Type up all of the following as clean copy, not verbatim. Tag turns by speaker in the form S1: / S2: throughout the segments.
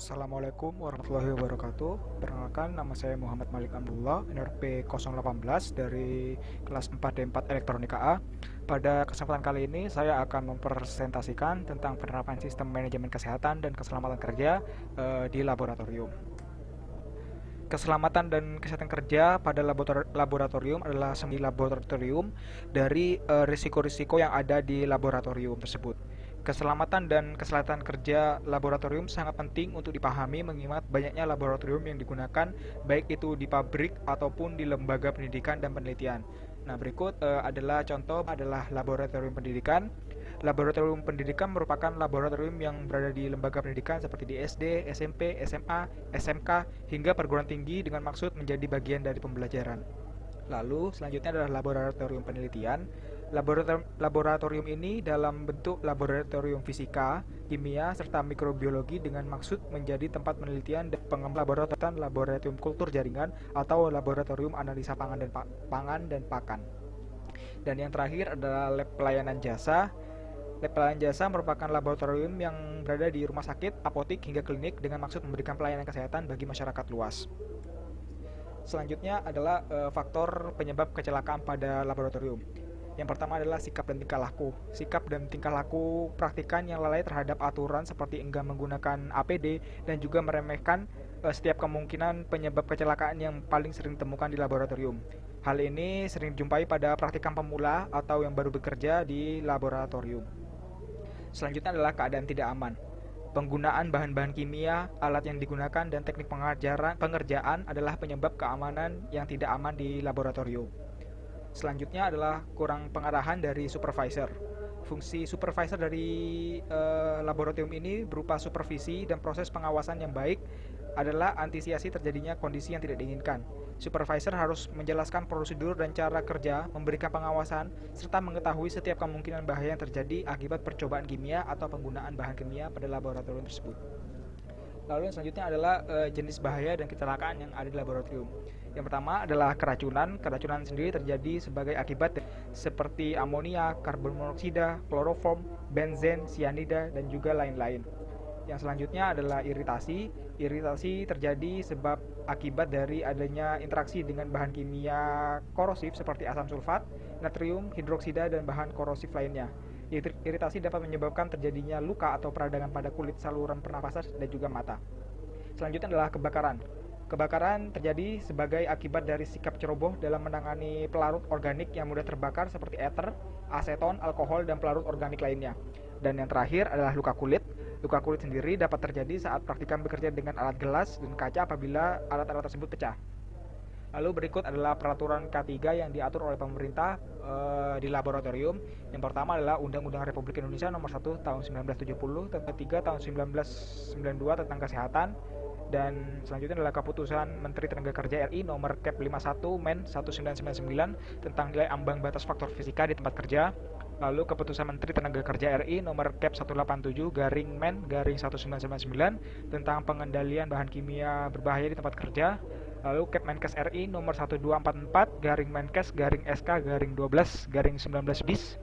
S1: Assalamualaikum warahmatullahi wabarakatuh. Perkenalkan, nama saya Muhammad Malik Abdullah, NRP 018 dari kelas 4D4 Elektronika A. Pada kesempatan kali ini saya akan mempresentasikan tentang penerapan sistem manajemen kesehatan dan keselamatan kerja di laboratorium. Keselamatan dan kesehatan kerja pada laboratorium adalah semi laboratorium dari risiko-risiko yang ada di laboratorium tersebut. Keselamatan dan kesehatan kerja laboratorium sangat penting untuk dipahami mengingat banyaknya laboratorium yang digunakan baik itu di pabrik ataupun di lembaga pendidikan dan penelitian. Nah, berikut adalah contoh adalah laboratorium pendidikan. Laboratorium pendidikan merupakan laboratorium yang berada di lembaga pendidikan seperti di SD, SMP, SMA, SMK, hingga perguruan tinggi dengan maksud menjadi bagian dari pembelajaran. Lalu selanjutnya adalah laboratorium penelitian. Laboratorium ini dalam bentuk laboratorium fisika, kimia, serta mikrobiologi dengan maksud menjadi tempat penelitian dan pengembangan laboratorium kultur jaringan atau laboratorium analisa pangan dan pakan. Dan yang terakhir adalah lab pelayanan jasa. Lab pelayanan jasa merupakan laboratorium yang berada di rumah sakit, apotik, hingga klinik dengan maksud memberikan pelayanan kesehatan bagi masyarakat luas. Selanjutnya adalah faktor penyebab kecelakaan pada laboratorium. Yang pertama adalah sikap dan tingkah laku. Sikap dan tingkah laku praktikan yang lalai terhadap aturan seperti enggan menggunakan APD dan juga meremehkan setiap kemungkinan penyebab kecelakaan yang paling sering ditemukan di laboratorium. Hal ini sering dijumpai pada praktikan pemula atau yang baru bekerja di laboratorium. Selanjutnya adalah keadaan tidak aman. Penggunaan bahan-bahan kimia, alat yang digunakan, dan teknik pengerjaan adalah penyebab keamanan yang tidak aman di laboratorium. Selanjutnya adalah kurang pengarahan dari supervisor. Fungsi supervisor dari laboratorium ini berupa supervisi dan proses pengawasan yang baik adalah antisipasi terjadinya kondisi yang tidak diinginkan. Supervisor harus menjelaskan prosedur dan cara kerja, memberikan pengawasan, serta mengetahui setiap kemungkinan bahaya yang terjadi akibat percobaan kimia atau penggunaan bahan kimia pada laboratorium tersebut. Lalu yang selanjutnya adalah jenis bahaya dan kecelakaan yang ada di laboratorium. Yang pertama adalah keracunan. Keracunan sendiri terjadi sebagai akibat seperti amonia, karbon monoksida, kloroform, benzen, sianida, dan juga lain-lain. Yang selanjutnya adalah iritasi. Iritasi terjadi sebab akibat dari adanya interaksi dengan bahan kimia korosif seperti asam sulfat, natrium hidroksida, dan bahan korosif lainnya. Iritasi dapat menyebabkan terjadinya luka atau peradangan pada kulit, saluran pernafasan, dan juga mata. Selanjutnya adalah kebakaran. Kebakaran terjadi sebagai akibat dari sikap ceroboh dalam menangani pelarut organik yang mudah terbakar seperti ether, aseton, alkohol, dan pelarut organik lainnya. Dan yang terakhir adalah luka kulit. Luka kulit sendiri dapat terjadi saat praktikan bekerja dengan alat gelas dan kaca apabila alat-alat tersebut pecah. Lalu berikut adalah peraturan K3 yang diatur oleh pemerintah di laboratorium. Yang pertama adalah Undang-Undang Republik Indonesia Nomor 1 Tahun 1970, tentang 3 Tahun 1992 tentang kesehatan, dan selanjutnya adalah Keputusan Menteri Tenaga Kerja RI Nomor Kep 51 Men 1999 tentang nilai ambang batas faktor fisika di tempat kerja. Lalu Keputusan Menteri Tenaga Kerja RI Nomor Kep 187 garing Men garing 1999 tentang pengendalian bahan kimia berbahaya di tempat kerja. Lalu Kepmenkes RI Nomor 1244 garing Menkes garing SK garing 12 garing 19 bis.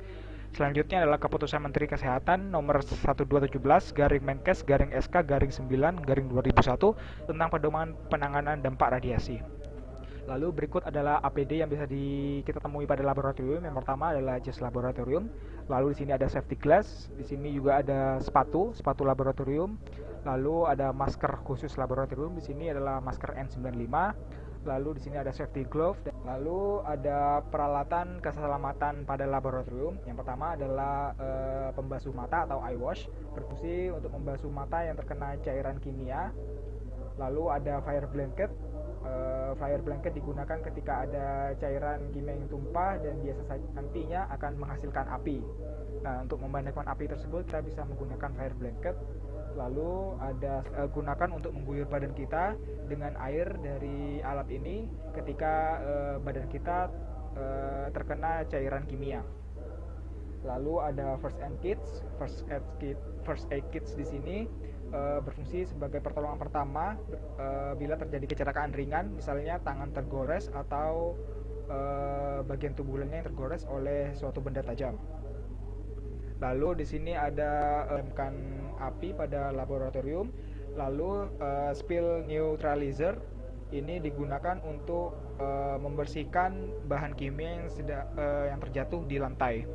S1: Selanjutnya adalah Keputusan Menteri Kesehatan Nomor 1217 garing Menkes garing SK garing 9 garing 2001 tentang pedoman penanganan dampak radiasi. Lalu berikut adalah APD yang bisa kita temui pada laboratorium. Yang pertama adalah jas laboratorium. Lalu di sini ada safety glass. Di sini juga ada sepatu laboratorium. Lalu ada masker khusus laboratorium. Di sini adalah masker N95. Lalu di sini ada safety glove. Lalu ada peralatan keselamatan pada laboratorium. Yang pertama adalah pembasuh mata atau eye wash, berfungsi untuk membasuh mata yang terkena cairan kimia. Lalu ada fire blanket. Fire blanket digunakan ketika ada cairan kimia yang tumpah dan biasa nantinya akan menghasilkan api. Nah, untuk memadamkan api tersebut kita bisa menggunakan fire blanket. Lalu ada gunakan untuk mengguyur badan kita dengan air dari alat ini ketika badan kita terkena cairan kimia. Lalu ada first aid kits di sini berfungsi sebagai pertolongan pertama bila terjadi kecelakaan ringan, misalnya tangan tergores atau bagian tubuh lainnya yang tergores oleh suatu benda tajam. Lalu di sini ada memadamkan api pada laboratorium. Lalu spill neutralizer ini digunakan untuk membersihkan bahan kimia yang terjatuh di lantai.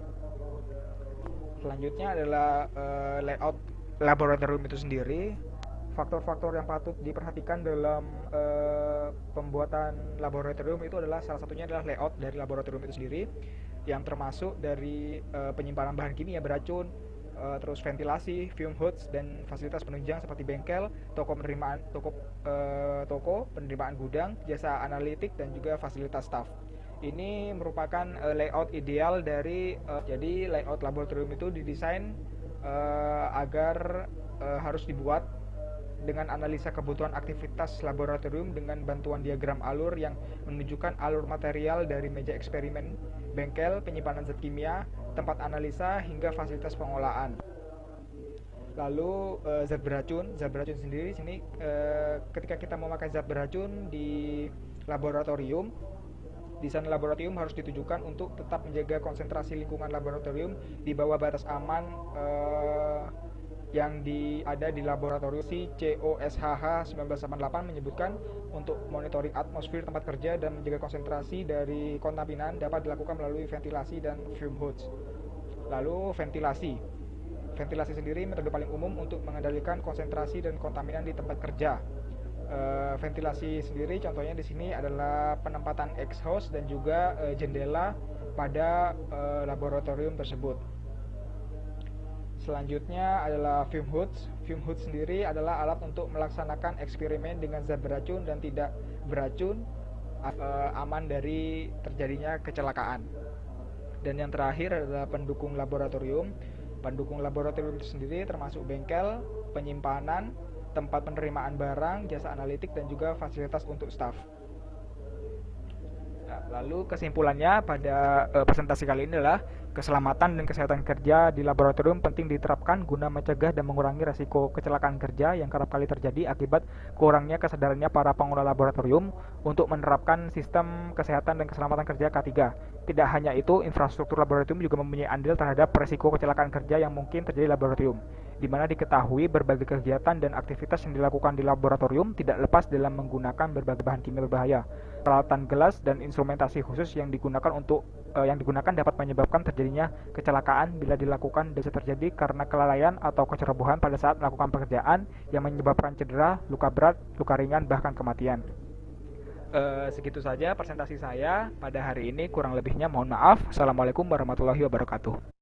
S1: Selanjutnya adalah layout laboratorium itu sendiri. Faktor-faktor yang patut diperhatikan dalam pembuatan laboratorium itu adalah salah satunya adalah layout dari laboratorium itu sendiri, yang termasuk dari penyimpanan bahan kimia beracun, terus ventilasi, fume hoods, dan fasilitas penunjang seperti bengkel, toko penerimaan gudang, jasa analitik, dan juga fasilitas staff. Ini merupakan layout ideal dari jadi layout laboratorium itu didesain agar harus dibuat dengan analisa kebutuhan aktivitas laboratorium dengan bantuan diagram alur yang menunjukkan alur material dari meja eksperimen, bengkel, penyimpanan zat kimia, tempat analisa, hingga fasilitas pengolahan. Lalu zat beracun sendiri sini ketika kita memakai zat beracun di laboratorium, desain laboratorium harus ditujukan untuk tetap menjaga konsentrasi lingkungan laboratorium di bawah batas aman yang ada di laboratorium. COSHH 1988 menyebutkan untuk monitoring atmosfer tempat kerja dan menjaga konsentrasi dari kontaminan dapat dilakukan melalui ventilasi dan fume hoods. Lalu ventilasi sendiri metode paling umum untuk mengendalikan konsentrasi dan kontaminan di tempat kerja. Ventilasi sendiri contohnya di sini adalah penempatan exhaust dan juga jendela pada laboratorium tersebut. Selanjutnya adalah fume hoods. Fume hoods sendiri adalah alat untuk melaksanakan eksperimen dengan zat beracun dan tidak beracun, aman dari terjadinya kecelakaan. Dan yang terakhir adalah pendukung laboratorium. Pendukung laboratorium itu sendiri termasuk bengkel, penyimpanan, tempat penerimaan barang, jasa analitik, dan juga fasilitas untuk staf. Lalu kesimpulannya pada presentasi kali ini adalah keselamatan dan kesehatan kerja di laboratorium penting diterapkan guna mencegah dan mengurangi risiko kecelakaan kerja yang kerap kali terjadi akibat kurangnya kesadarannya para pengelola laboratorium untuk menerapkan sistem kesehatan dan keselamatan kerja K3. Tidak hanya itu, infrastruktur laboratorium juga mempunyai andil terhadap risiko kecelakaan kerja yang mungkin terjadi di laboratorium, di mana diketahui berbagai kegiatan dan aktivitas yang dilakukan di laboratorium tidak lepas dalam menggunakan berbagai bahan kimia berbahaya. Peralatan gelas dan instrumentasi khusus yang digunakan dapat menyebabkan terjadinya kecelakaan bila dilakukan bisa terjadi karena kelalaian atau kecerobohan pada saat melakukan pekerjaan yang menyebabkan cedera, luka berat, luka ringan, bahkan kematian. Segitu saja presentasi saya pada hari ini, kurang lebihnya mohon maaf. Assalamualaikum warahmatullahi wabarakatuh.